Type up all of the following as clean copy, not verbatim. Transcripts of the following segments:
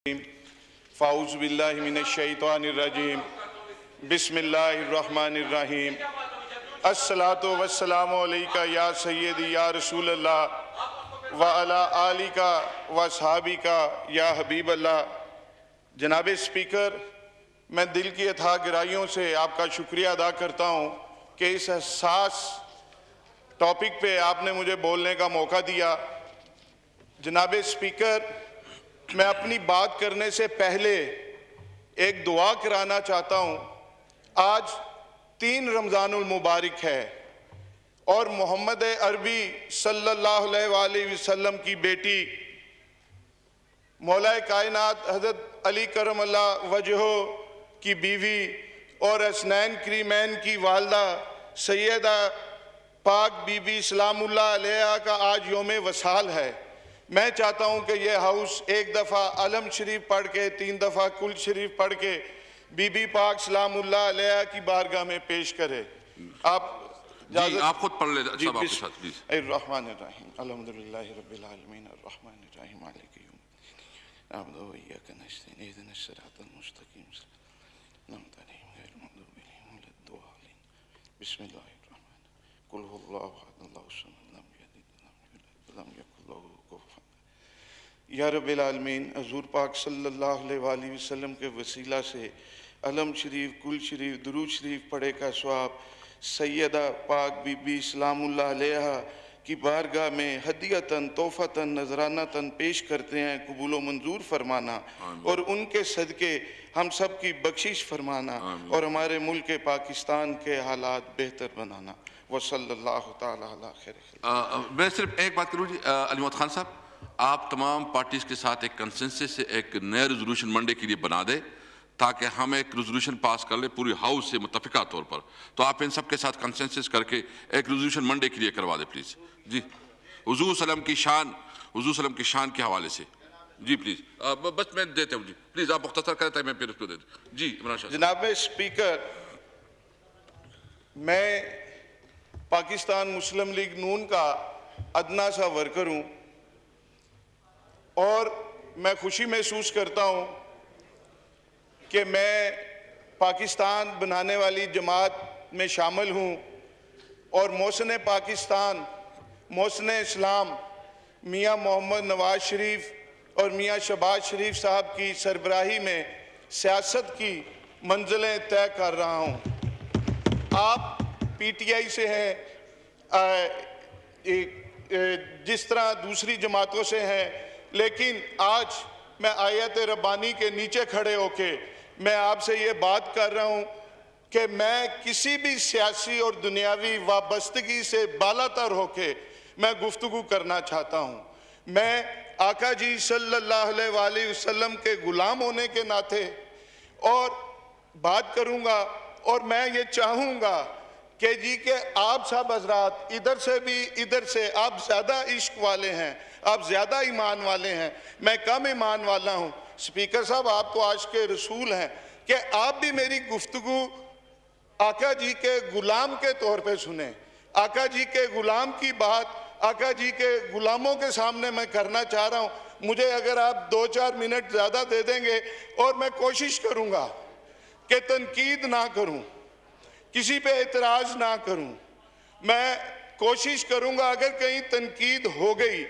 फ़ाऊज़ु बिल्लाहि मिनश्शैतानिर्रजीम बिस्मिल्लाहिर्रहमानिर्रहीम अस्सलातु वस्सलामु अलैका या सय्यदी या रसूलल्लाह व अला आलिका व सहाबिका या हबीबल्लाह। जनाब स्पीकर, मैं दिल की अथाह गहराइयों से आपका शुक्रिया अदा करता हूँ कि इस हसास टॉपिक पे आपने मुझे बोलने का मौका दिया। जनाब स्पीकर, मैं अपनी बात करने से पहले एक दुआ कराना चाहता हूँ। आज 3 रमज़ानुल मुबारक है और मोहम्मद अरबी सल्लल्लाहु अलैहि वसल्लम की बेटी मौलाए कायनात हज़रत अली करमल्लाह वजहो की बीवी और हसनैन करीमैन की वालदा सैयदा पाक बीबी सलामुल्लाह अलैहा का आज योम वसाल है। मैं चाहता हूं कि यह हाउस एक दफ़ा अलम शरीफ पढ़ के 3 दफ़ा कुल शरीफ पढ़ के बीबी पाक सलामुल्लाह अलैहा की बारगाह में पेश करे। आप खुद पढ़ ले। बिस्मिल्लाहिर्रहमानिर्रहीम अल्हम्दुलिल्लाहि रब्बिल आलमीन अर्रहमानिर रहीम मालिकि यौमिद्दीन नअबुदु व इय्याका नस्तईन इहदिनस सिरातल मुस्तकीम अनअमत अलैहिम गैरिल मग़दूबि अलैहिम वलद्दालिन बिस्मिल्लाहिर्रहमानिर रहीम कुल हुवल्लाहु अहद अल्लाहुस समद लम यलिद वलम यूलद वलम यकुल लहू कुफुवन अहद। या रब्बिल आलमीन, हुज़ूर पाक सल्लल्लाहु अलैहि वसल्लम के वसीला से अलम शरीफ कुल शरीफ दुरूद शरीफ पढ़े का सवाब सैयदा पाक बीबी सलामुल्लाह अलैहा की बारगाह में हदियतन तोहफतन नजरानतन पेश करते हैं। कबूल व मंजूर फरमाना और उनके सदके हम सब की बख्शिश फरमाना और हमारे मुल्क पाकिस्तान के हालात बेहतर बनाना। वसल्लल्लाहु ताला अला खैर। मैं सिर्फ एक बात करूँ जी, अली मोहम्मद खान साहब, आप तमाम पार्टीज के साथ एक कंसेंसस से एक नया रेजोल्यूशन मंडे के लिए बना दे ताकि हम एक रेजोल्यूशन पास कर ले पूरी हाउस से मुत्तफिका तौर पर। तो आप इन सब के साथ कंसेंसस करके एक रेजोल्यूशन मंडे के लिए करवा दे प्लीज़ जी, हुजूर सल्लम की शान के हवाले से जी प्लीज़। बस मैं देता हूँ जी, प्लीज़ आप मुख्तसर करते हैं, मैं फिर उसको दे दूँ जी। इमरान शाह जनाब स्पीकर, मैं पाकिस्तान मुस्लिम लीग नून का अदना सा वर्कर हूँ और मैं खुशी महसूस करता हूँ कि मैं पाकिस्तान बनाने वाली जमात में शामिल हूँ और मोहसिन पाकिस्तान मोहसिन इस्लाम मियाँ मोहम्मद नवाज शरीफ और मियाँ शहबाज शरीफ साहब की सरबराही में सियासत की मंजिलें तय कर रहा हूँ। आप पीटीआई से हैं, जिस तरह दूसरी जमातों से हैं, लेकिन आज मैं आयत रब्बानी के नीचे खड़े होके मैं आपसे ये बात कर रहा हूँ कि मैं किसी भी सियासी और दुनियावी वाबस्तगी से बालातर होके मैं गुफ्तगू करना चाहता हूँ। मैं आका जी सल्लल्लाहु अलैहि वसल्लम के गुलाम होने के नाते और बात करूँगा और मैं ये चाहूँगा कि जी के आप सब हजरात इधर से भी इधर से आप ज़्यादा इश्क वाले हैं, आप ज़्यादा ईमान वाले हैं, मैं कम ईमान वाला हूँ। स्पीकर साहब, आप तो आज के रसूल हैं कि आप भी मेरी गुफ्तगू आका जी के गुलाम के तौर पे सुने। आका जी के गुलाम की बात आका जी के गुलामों के सामने मैं करना चाह रहा हूँ। मुझे अगर आप 2-4 मिनट ज़्यादा दे देंगे और मैं कोशिश करूँगा कि तनकीद ना करूँ, किसी पे एतराज़ ना करूँ। मैं कोशिश करूँगा अगर कहीं तनकीद हो गई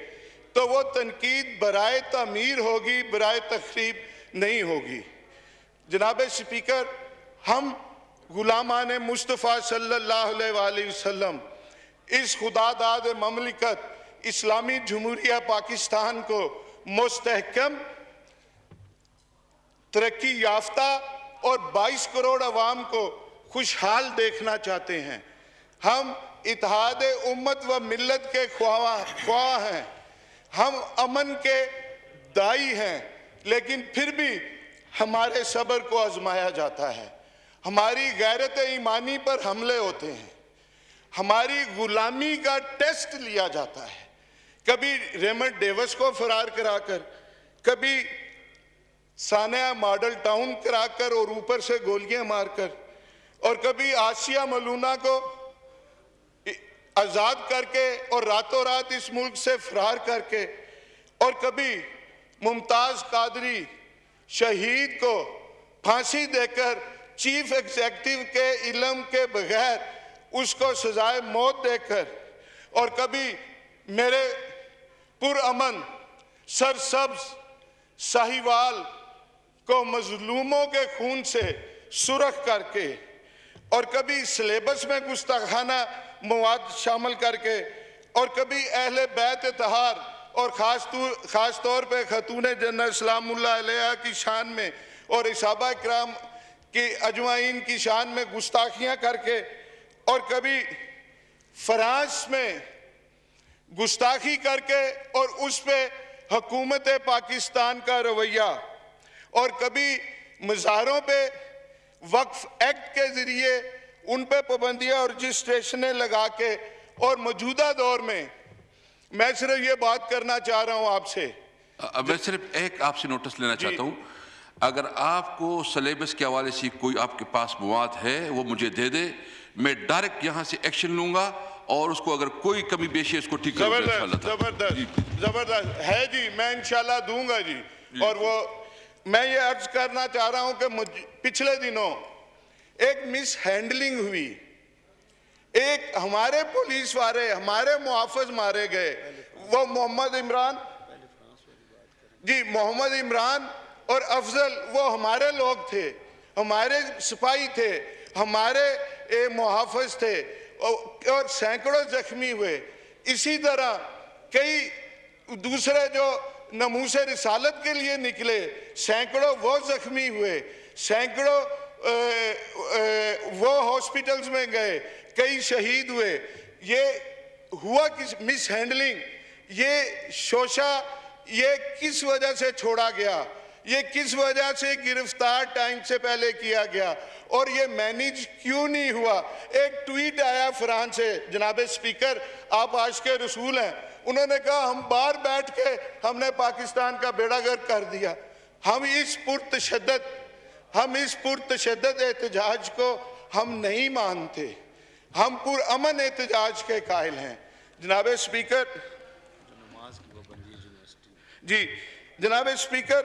तो वो तनकीद बराए तामीर होगी, बराए तखरीब नहीं होगी। जनाब स्पीकर, हम गुलामान मुस्तफ़ा सल्लल्लाहु अलैहि वसल्लम इस खुदादाद ममलिकत इस्लामी जमहूरिया पाकिस्तान को मुस्तहकम, तरक्की याफ्ता और 22 करोड़ अवाम को खुशहाल देखना चाहते हैं। हम इत्तेहाद उम्मत व मिल्लत के ख्वाह हैं, हम अमन के दाई हैं, लेकिन फिर भी हमारे सब्र को आजमाया जाता है, हमारी गैरत ईमानी पर हमले होते हैं, हमारी गुलामी का टेस्ट लिया जाता है। कभी रेमंड डेविस को फरार कराकर, कभी सानिया मॉडल टाउन कराकर और ऊपर से गोलियां मारकर, और कभी आसिया मलूना को आज़ाद करके और रातों रात इस मुल्क से फरार करके, और कभी मुमताज़ कादरी शहीद को फांसी देकर चीफ एग्जीक्यूटिव के इल्म के बगैर उसको सजाए मौत देकर, और कभी मेरे पुरअमन सरसब्ज साहिवाल को मजलूमों के खून से सुरख करके, और कभी सिलेबस में गुस्ताखाना मवाद शामिल करके, और कभी अहले बैत तहार और ख़ास तौर पे खतून जन्नत सलामुल्लाह अलैहा की शान में और इसाबा इकराम की अजमाइन की शान में गुस्ताखियाँ करके, और कभी फ्रांस में गुस्ताखी करके और उस पे हुकूमत पाकिस्तान का रवैया, और कभी मज़ारों पे वक्फ एक्ट के ज़रिए उन पे पाबंदियाँ और रजिस्ट्रेशनें लगा के, और मौजूदा दौर में मैं सिर्फ ये बात करना चाह रहा हूँ आपसे। मैं सिर्फ एक आपसे नोटिस लेना चाहता हूँ, अगर आपको सिलेबस के हवाले से कोई आपके पास मवाद है वो मुझे दे दे, मैं डायरेक्ट यहाँ से एक्शन लूँगा और उसको अगर कोई कमी पेशी है उसको ठीक करूँगा। जबरदस्त है जी, मैं इंशाल्लाह दूंगा जी। और वो मैं ये अर्ज करना चाह रहा हूँ कि पिछले दिनों एक मिस हैंडलिंग हुई, एक हमारे पुलिस वाले हमारे मुहाफ़िज़ मारे गए, वो मोहम्मद इमरान जी, मोहम्मद इमरान और अफजल, वो हमारे लोग थे, हमारे सिपाही थे, हमारे मुहाफ़िज़ थे, और सैकड़ों जख्मी हुए। इसी तरह कई दूसरे जो नमूसे रिसालत के लिए निकले, सैकड़ों वो जख्मी हुए, सैकड़ों वो हॉस्पिटल्स में गए, कई शहीद हुए। ये हुआ किस मिस हैंडलिंग, ये शोशा ये किस वजह से छोड़ा गया, ये किस वजह से गिरफ्तार टाइम से पहले किया गया, और ये मैनेज क्यों नहीं हुआ। एक ट्वीट आया फ्रांस से, जनाब स्पीकर आप आज के रसूल हैं, उन्होंने कहा हम बाहर बैठ के हमने पाकिस्तान का बेड़ागर्क कर दिया। हम इस पुरतशद्दद एहतजाज को हम नहीं मानते, हम पुरअमन एहतजाज के कायल हैं। जनाब स्पीकर जी, जनाब स्पीकर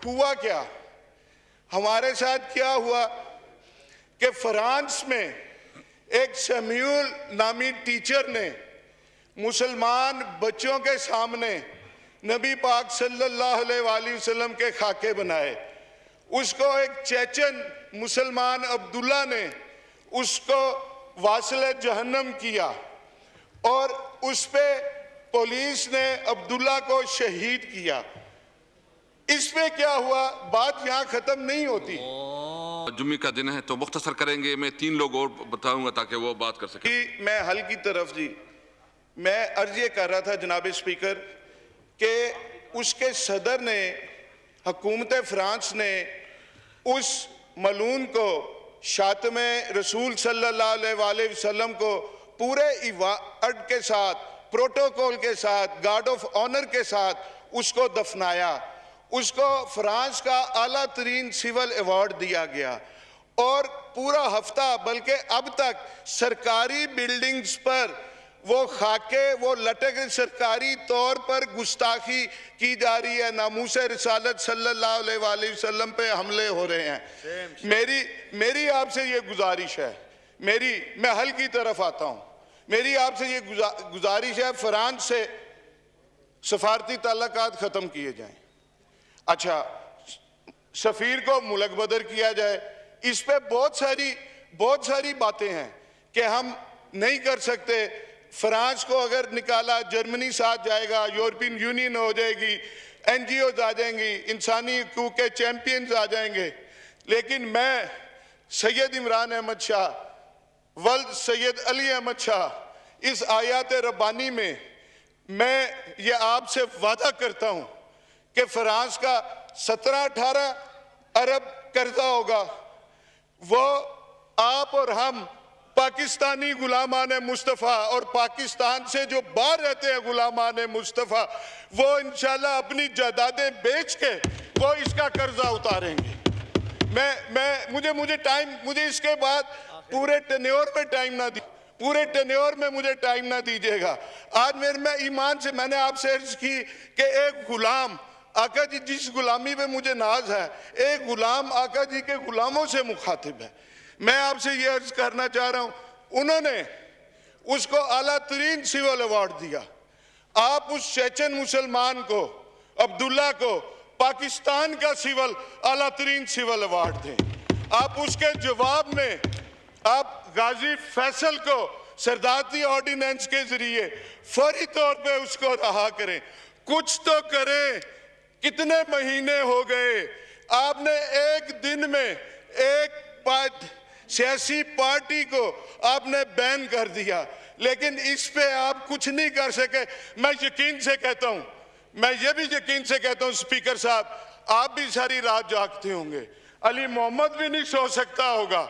हुआ क्या, हमारे साथ क्या हुआ कि फ्रांस में एक सैमुअल नामी टीचर ने मुसलमान बच्चों के सामने नबी पाक सल्लल्लाहु अलैहि वसल्लम के खाके बनाए। उसको एक चेचन मुसलमान अब्दुल्ला ने उसको वासिल जहन्नम किया, और उस पे पुलिस ने अब्दुल्ला को शहीद किया। इस पे क्या हुआ, बात यहाँ खत्म नहीं होती। जुम्मे का दिन है तो मुख्तसर करेंगे, मैं 3 लोग और बताऊंगा ताकि वो बात कर सके। मैं हल की तरफ जी, मैं अर्ज ये कर रहा था जनाब स्पीकर कि उसके सदर ने, हुकूमत फ्रांस ने उस मलून को, शातमे रसूल सल्लल्लाहु अलैहि वसल्लम को पूरे इबादत के साथ, प्रोटोकॉल के साथ, गार्ड ऑफ ऑनर के साथ उसको दफनाया। उसको फ्रांस का आला तरीन सिविल अवार्ड दिया गया, और पूरा हफ्ता बल्कि अब तक सरकारी बिल्डिंग्स पर वो खाके वो लटक, सरकारी तौर पर गुस्ताखी की जा रही है, नामूसे रिसालत सल्लल्लाहु अलैहि वसल्लम पे हमले हो रहे हैं। मेरी आपसे ये गुजारिश है, मैं हल की तरफ आता हूँ, मेरी आपसे ये गुजारिश है, फ्रांस से सफारती ताल्लुकात ख़त्म किए जाएं। अच्छा, सफ़ीर को मुल्क बदर किया जाए। इस पे बहुत सारी बातें हैं कि हम नहीं कर सकते। फ्रांस को अगर निकाला, जर्मनी साथ जाएगा, यूरोपियन यूनियन हो जाएगी, NGOs आ जाएंगी, इंसानी हकूक़ के चैम्पियंस आ जाएंगे। लेकिन मैं सैयद इमरान अहमद शाह वल्द सैयद अली अहमद शाह, इस आयात रब्बानी में मैं ये आपसे वादा करता हूँ कि फ्रांस का 17-18 अरब कर्जा होगा, वो आप और हम पाकिस्तानी गुलामान मुस्तफ़ा और पाकिस्तान से जो बाहर रहते हैं गुलामान मुस्तफ़ा, वो इंशाल्लाह अपनी जायदादें बेच के वो इसका कर्जा उतारेंगे। मुझे इसके बाद पूरे टेन्योर में टाइम ना दी, पूरे टेन्योर में मुझे टाइम ना दीजिएगा। आज मैं ईमान से मैंने आपसे अर्ज की कि एक गुलाम आका जी जिस गुलामी पे मुझे नाज है, एक गुलाम आका जी के गुलामों से मुखातिब है। मैं आपसे ये अर्ज करना चाह रहा हूं, उन्होंने उसको आला तरीन सिविल अवार्ड दिया। आप उस चेचन मुसलमान को, अब्दुल्ला को, पाकिस्तान का सिविल आला तरीन सिविल अवार्ड दें। आप उसके जवाब में आप गाजी फैसल को सरदारती ऑर्डिनेंस के जरिए फौरी तौर पे उसको रहा करें, कुछ तो करें। कितने महीने हो गए, आपने एक दिन में एक सियासी पार्टी को आपने बैन कर दिया, लेकिन इस पे आप कुछ नहीं कर सके। मैं यकीन से कहता हूं, मैं ये भी यकीन से कहता हूं स्पीकर साहब, आप भी सारी रात जागते होंगे। अली मोहम्मद भी नहीं सो सकता होगा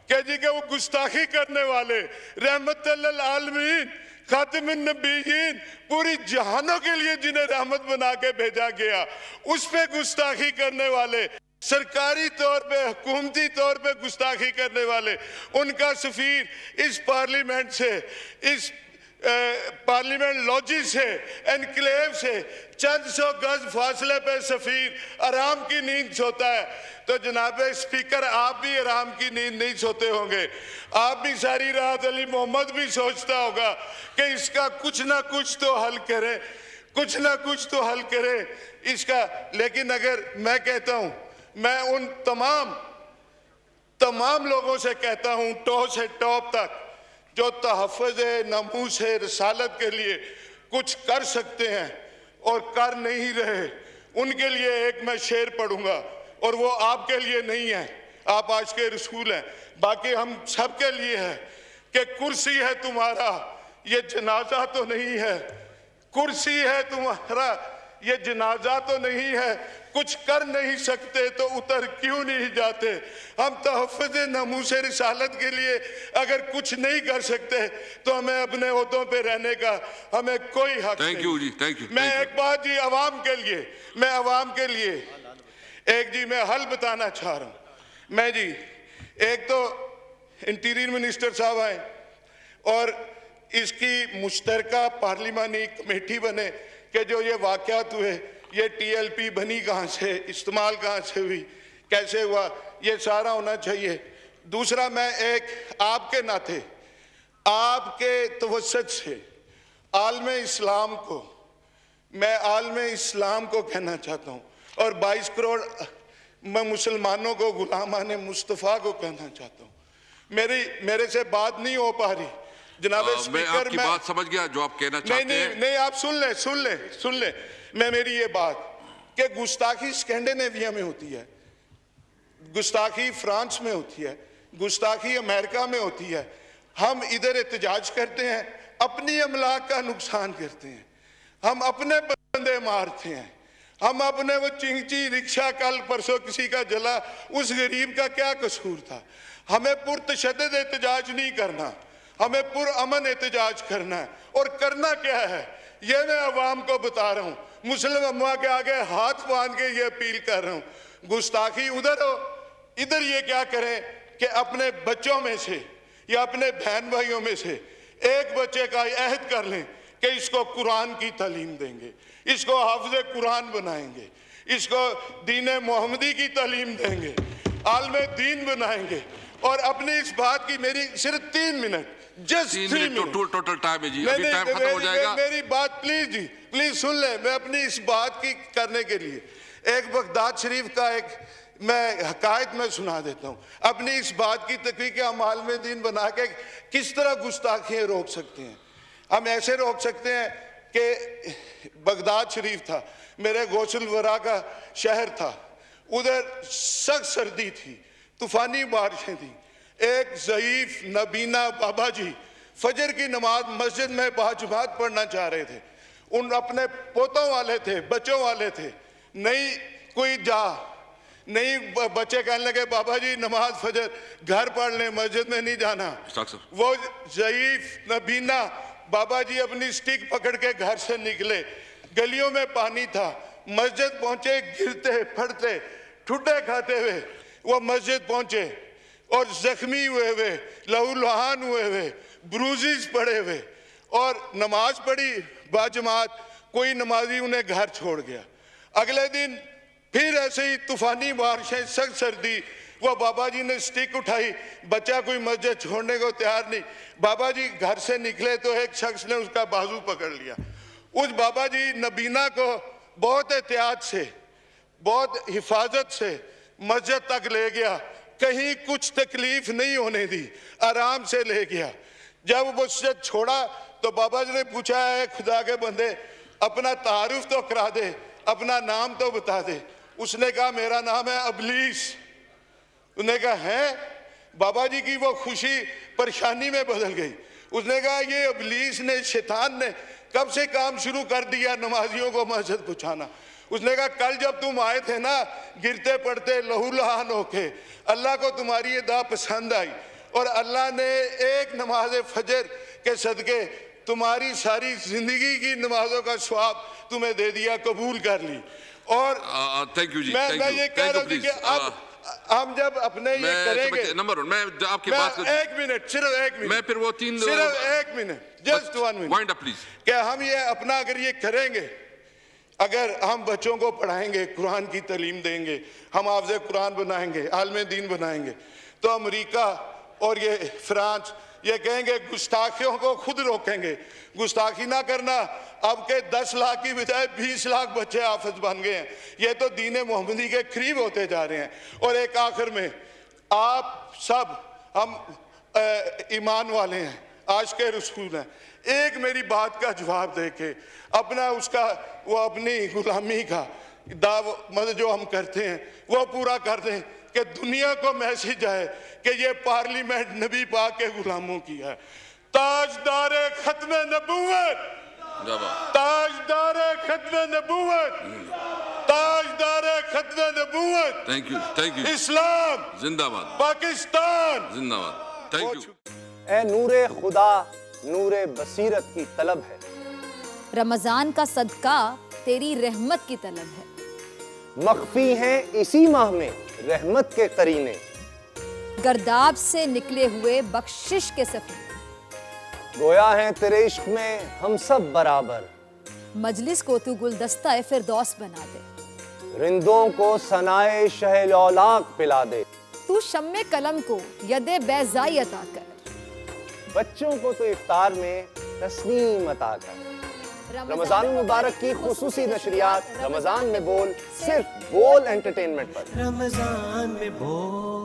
कि जी के वो गुस्ताखी करने वाले रहमतुल्लिल आलमीन खातिमुन नबीयीन पूरी जहानों के लिए जिन्हें रहमत बना के भेजा गया, उस पे गुस्ताखी करने वाले, सरकारी तौर पे हुकूमती तौर पे गुस्ताखी करने वाले, उनका सफीर इस पार्लियामेंट से, इस पार्लियामेंट लॉजी से, एनक्लेव से चंद सौ गज फासले पे सफीर आराम की नींद सोता है। तो जनाब स्पीकर, आप भी आराम की नींद नहीं सोते होंगे। आप भी सारी रात, अली मोहम्मद भी सोचता होगा कि इसका कुछ ना कुछ तो हल करे, कुछ ना कुछ तो हल करे इसका। लेकिन अगर मैं कहता हूं, मैं उन तमाम लोगों से कहता हूं, टॉप से टॉप तक, जो तहफ़्फ़ुज़ नमूस रसालत के लिए कुछ कर सकते हैं और कर नहीं रहे, उनके लिए एक मैं शेर पढ़ूंगा, और वो आपके लिए नहीं है, आप आज के रसूल हैं, बाकी हम सब के लिए है कि कुर्सी है तुम्हारा, ये जनाजा तो नहीं है। कुर्सी है तुम्हारा, ये जनाजा तो नहीं है। कुछ कर नहीं सकते तो उतर क्यों नहीं जाते। हम तहफ़्फ़ुज़ नमूस रिसालत के लिए अगर कुछ नहीं कर सकते तो हमें अपने ओहदों पे रहने का हमें कोई हक नहीं। थैंक यू जी, थैंक यू। मैं एक बात जी अवाम के लिए, मैं अवाम के लिए एक जी मैं हल बताना चाह रहा हूँ। मैं जी, एक तो इंटीरियर मिनिस्टर साहब आए और इसकी मुश्तरका पार्लिमानी कमेटी बने कि जो ये वाक़यात हुए, ये टीएलपी बनी कहाँ से, इस्तेमाल कहाँ से हुई, कैसे हुआ, ये सारा होना चाहिए। दूसरा, मैं एक आपके नाते, आपके तवस्सुत से आलमे इस्लाम को, मैं आलमे इस्लाम को कहना चाहता हूँ, और 22 करोड़ मैं मुसलमानों को, गुलामान मुस्तफ़ा को कहना चाहता हूँ। मेरे से बात नहीं हो पा रही जनाब स्पीकर। मैं आपकी बात समझ गया जो आप कहना चाहते हैं। नहीं, आप सुन ले मैं मेरी ये बात कि गुस्ताखी स्कैंडिनेविया में होती है, गुस्ताखी फ्रांस में होती है, गुस्ताखी अमेरिका में होती है। हम इधर एहतजाज करते हैं, अपनी अमलाक का नुकसान करते हैं, हम अपने बंदे मारते हैं, हम अपने वो चिंची रिक्शा कल परसों किसी का जला, उस गरीब का क्या कसूर था। हमें पुरतशद्दद एहतजाज नहीं करना, हमें पुरअमन एहतजाज करना है। और करना क्या है ये मैं अवाम को बता रहा हूँ, मुस्लिम अम्मा के आगे हाथ बांध के ये अपील कर रहा हूँ। गुस्ताखी उधर हो, इधर ये क्या करें कि अपने बच्चों में से या अपने बहन भाइयों में से एक बच्चे का अहद कर लें कि इसको कुरान की तालीम देंगे, इसको हाफिज़ कुरान बनाएंगे, इसको दीन मोहम्मदी की तालीम देंगे, आलमे दीन बनाएंगे। और अपनी इस बात की मेरी सिर्फ 3 minute, just 3 minute total time है जी, अभी टाइम खत्म हो जाएगा। मेरी बात प्लीज जी, प्लीज सुन ले। मैं अपनी इस बात की करने के लिए एक बगदाद शरीफ का एक मैं हकायत में सुना देता हूँ अपनी इस बात की तकरीर के हम आलमे दीन बना के किस तरह गुस्ताखियाँ रोक सकते हैं। हम ऐसे रोक सकते हैं कि बगदाद शरीफ था, मेरे गौसल वरा का शहर था, उधर सख्त सर्दी थी, तूफानी बारिशें थी। एक ज़ईफ नबीना बाबा जी फजर की नमाज मस्जिद में बाजुमात पढ़ना चाह रहे थे। उन अपने पोतों वाले थे, बच्चों वाले थे, नहीं कोई नहीं बच्चे कहने लगे बाबा जी नमाज फजर घर पढ़ लें, मस्जिद में नहीं जाना। वो ज़ईफ नबीना बाबा जी अपनी स्टिक पकड़ के घर से निकले, गलियों में पानी था, मस्जिद पहुंचे, गिरते फटते ठुड्डे खाते हुए वो मस्जिद पहुंचे और जख्मी हुए लहूलुहान हुए ब्रूजेस पड़े हुए, और नमाज पढ़ी बाजमात, कोई नमाजी उन्हें घर छोड़ गया। अगले दिन फिर ऐसे ही तूफानी बारिशें, सख्त सर्दी, वो बाबा जी ने स्टिक उठाई, बच्चा कोई मस्जिद छोड़ने को तैयार नहीं। बाबा जी घर से निकले तो एक शख्स ने उसका बाजू पकड़ लिया। उस बाबा जी नबीना को बहुत एहतियात से, बहुत हिफाजत से मस्जिद तक ले गया, कहीं कुछ तकलीफ नहीं होने दी, आराम से ले गया। जब वो मस्जिद छोड़ा तो बाबा जी ने पूछा, है खुदा के बंदे अपना तारुफ तो करा दे, अपना नाम तो बता दे। उसने कहा मेरा नाम है अबलीस। उसने कहा है? बाबा जी की वो खुशी परेशानी में बदल गई। उसने कहा ये अबलीस ने, शैतान ने कब से काम शुरू कर दिया नमाजियों को मस्जिद पहुंचाना। उसने कहा कल जब तुम आए थे ना, गिरते पड़ते लहूलुहान होके, अल्लाह को तुम्हारी ये दुआ पसंद आई और अल्लाह ने एक नमाज फजर के सदके तुम्हारी सारी जिंदगी की नमाजों का स्वाब तुम्हें दे दिया, कबूल कर ली। और थैंक यू जी, मैं ये कह रहा हूं कि अब हम जब अपने ये करेंगे, नंबर वन, मैं आपकी बात एक मिनट, सिर्फ एक मिनट, मैं फिर वो तीन, सिर्फ एक minute, just 1 minute, wind up please. क्या हम ये अपना अगर ये करेंगे, अगर हम बच्चों को पढ़ाएंगे, कुरान की तालीम देंगे, हम हाफ़िज़ कुरान बनाएंगे, आलिम दीन बनाएंगे, तो अमेरिका और ये फ्रांस ये कहेंगे गुस्ताखियों को खुद रोकेंगे, गुस्ताखी ना करना। अब के 10 लाख की बजाय 20 लाख बच्चे हाफिज बन गए हैं। ये तो दीन मोहम्मदी के करीब होते जा रहे हैं। और एक आखिर में, आप सब हम ईमान वाले हैं, आज के रसूल हैं, एक मेरी बात का जवाब दे के अपना उसका वो अपनी गुलामी का दाव मतलब जो हम करते हैं वो पूरा कर दें कि दुनिया को मैसेज आए कि ये पार्लियामेंट नबी पाक के गुलामों की है। ताजदारे खत्म नबूवत, ताजदारे खत्म नबूवत, ताजदारे खत्म नबूवत। थैंक यू इस्लाम जिंदाबाद, पाकिस्तान जिंदाबाद। Thank you. ए नूरे खुदा, नूरे बसीरत की तलब है, रमजान का सदका तेरी रहमत की तलब है। मख्फी हैं इसी माह में रहमत के करीने, गर्दाब से निकले हुए बख्शिश के सफीने, गोया है तेरे इश्क में हम सब बराबर, मजलिस को तू गुलदस्ता फिरदौस बना दे, रिंदों को सनाए शहलौलाक पिला दे, तू शम्मे कलम को यदे बैज़ाई अता कर, बच्चों को तो इफ्तार में तस्नीम अता कर। रमजान मुबारक की खुसूसी नशरियात रमजान में बोल, सिर्फ बोल एंटरटेनमेंट पर। रमजान में बोल।